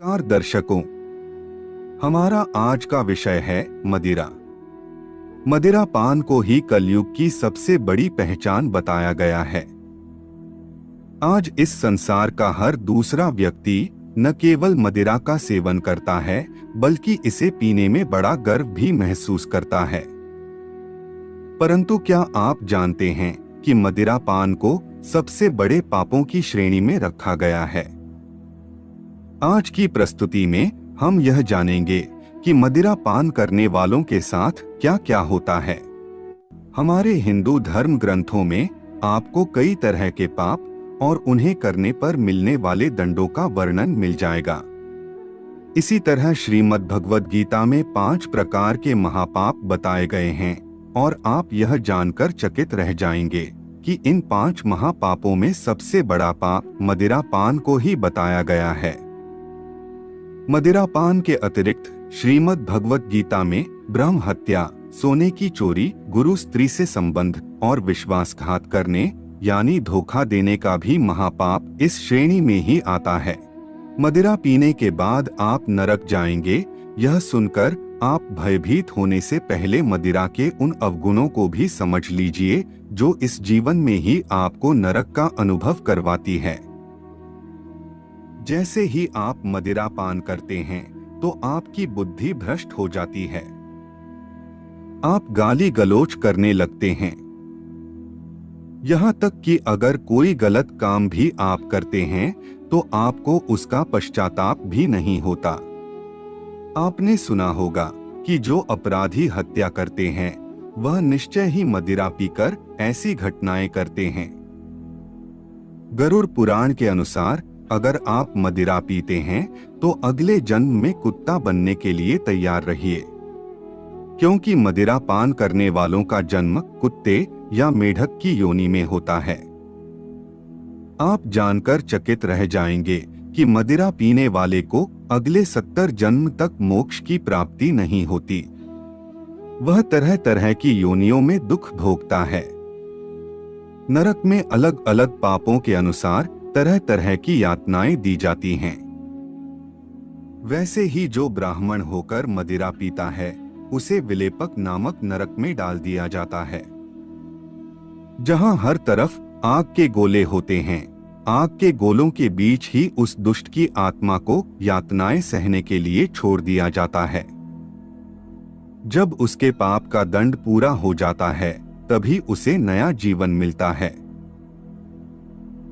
नमस्कार दर्शकों, हमारा आज का विषय है मदिरा। मदिरा पान को ही कलयुग की सबसे बड़ी पहचान बताया गया है। आज इस संसार का हर दूसरा व्यक्ति न केवल मदिरा का सेवन करता है, बल्कि इसे पीने में बड़ा गर्व भी महसूस करता है। परंतु क्या आप जानते हैं कि मदिरा पान को सबसे बड़े पापों की श्रेणी में रखा गया है? आज की प्रस्तुति में हम यह जानेंगे कि मदिरा पान करने वालों के साथ क्या क्या होता है। हमारे हिंदू धर्म ग्रंथों में आपको कई तरह के पाप और उन्हें करने पर मिलने वाले दंडों का वर्णन मिल जाएगा। इसी तरह श्रीमद् भगवद गीता में 5 प्रकार के महापाप बताए गए हैं और आप यह जानकर चकित रह जाएंगे कि इन 5 महापापों में सबसे बड़ा पाप मदिरा पान को ही बताया गया है। मदिरा पान के अतिरिक्त श्रीमद् भगवद गीता में ब्रह्म हत्या, सोने की चोरी, गुरु स्त्री से संबंध और विश्वासघात करने यानी धोखा देने का भी महापाप इस श्रेणी में ही आता है। मदिरा पीने के बाद आप नरक जाएंगे, यह सुनकर आप भयभीत होने से पहले मदिरा के उन अवगुणों को भी समझ लीजिए जो इस जीवन में ही आपको नरक का अनुभव करवाती है। जैसे ही आप मदिरा पान करते हैं तो आपकी बुद्धि भ्रष्ट हो जाती है। आप गाली गलौज करने लगते हैं। यहाँ तक कि अगर कोई गलत काम भी आप करते हैं तो आपको उसका पश्चाताप भी नहीं होता। आपने सुना होगा कि जो अपराधी हत्या करते हैं वह निश्चय ही मदिरा पीकर ऐसी घटनाएं करते हैं। गरुड़ पुराण के अनुसार अगर आप मदिरा पीते हैं तो अगले जन्म में कुत्ता बनने के लिए तैयार रहिए, क्योंकि मदिरा पान करने वालों का जन्म कुत्ते या मेढक की योनि में होता है। आप जानकर चकित रह जाएंगे कि मदिरा पीने वाले को अगले 70 जन्म तक मोक्ष की प्राप्ति नहीं होती। वह तरह तरह की योनियों में दुख भोगता है। नरक में अलग अलग पापों के अनुसार तरह तरह की यातनाएं दी जाती हैं। वैसे ही जो ब्राह्मण होकर मदिरा पीता है उसे विलेपक नामक नरक में डाल दिया जाता है, जहां हर तरफ आग के गोले होते हैं। आग के गोलों के बीच ही उस दुष्ट की आत्मा को यातनाएं सहने के लिए छोड़ दिया जाता है। जब उसके पाप का दंड पूरा हो जाता है तभी उसे नया जीवन मिलता है।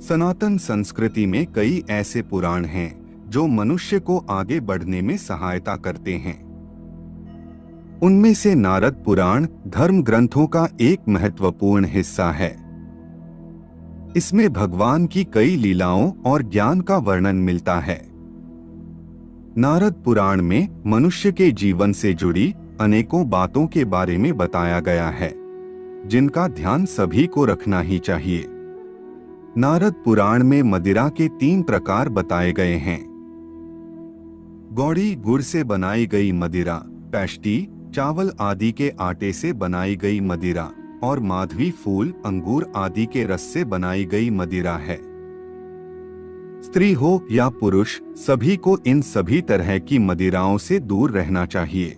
सनातन संस्कृति में कई ऐसे पुराण हैं जो मनुष्य को आगे बढ़ने में सहायता करते हैं। उनमें से नारद पुराण धर्म ग्रंथों का एक महत्वपूर्ण हिस्सा है। इसमें भगवान की कई लीलाओं और ज्ञान का वर्णन मिलता है। नारद पुराण में मनुष्य के जीवन से जुड़ी अनेकों बातों के बारे में बताया गया है, जिनका ध्यान सभी को रखना ही चाहिए। नारद पुराण में मदिरा के 3 प्रकार बताए गए हैं। गौड़ी गुड़ से बनाई गई मदिरा, पैष्टी चावल आदि के आटे से बनाई गई मदिरा और माधवी फूल अंगूर आदि के रस से बनाई गई मदिरा है। स्त्री हो या पुरुष, सभी को इन सभी तरह की मदिराओं से दूर रहना चाहिए।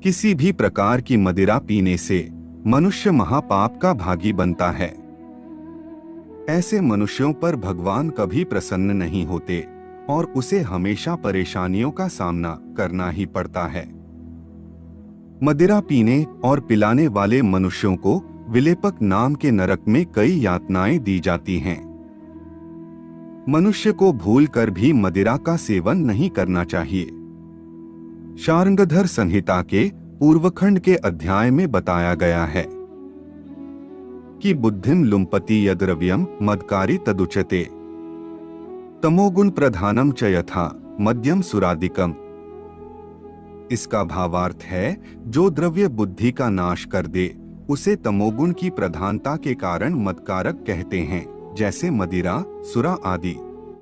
किसी भी प्रकार की मदिरा पीने से मनुष्य महापाप का भागी बनता है। ऐसे मनुष्यों पर भगवान कभी प्रसन्न नहीं होते और उसे हमेशा परेशानियों का सामना करना ही पड़ता है। मदिरा पीने और पिलाने वाले मनुष्यों को विलेपक नाम के नरक में कई यातनाएं दी जाती हैं। मनुष्य को भूलकर भी मदिरा का सेवन नहीं करना चाहिए। शार्ंगधर संहिता के पूर्वखंड के अध्याय में बताया गया है कि बुद्धिम लुम्पति यद्रव्यम मदकारी तदुच्यते तमोगुण प्रधानम च यथा मध्यम सुरादिकम। इसका भावार्थ है, जो द्रव्य बुद्धि का नाश कर दे उसे तमोगुण की प्रधानता के कारण मदकारक कहते हैं, जैसे मदिरा, सुरा आदि।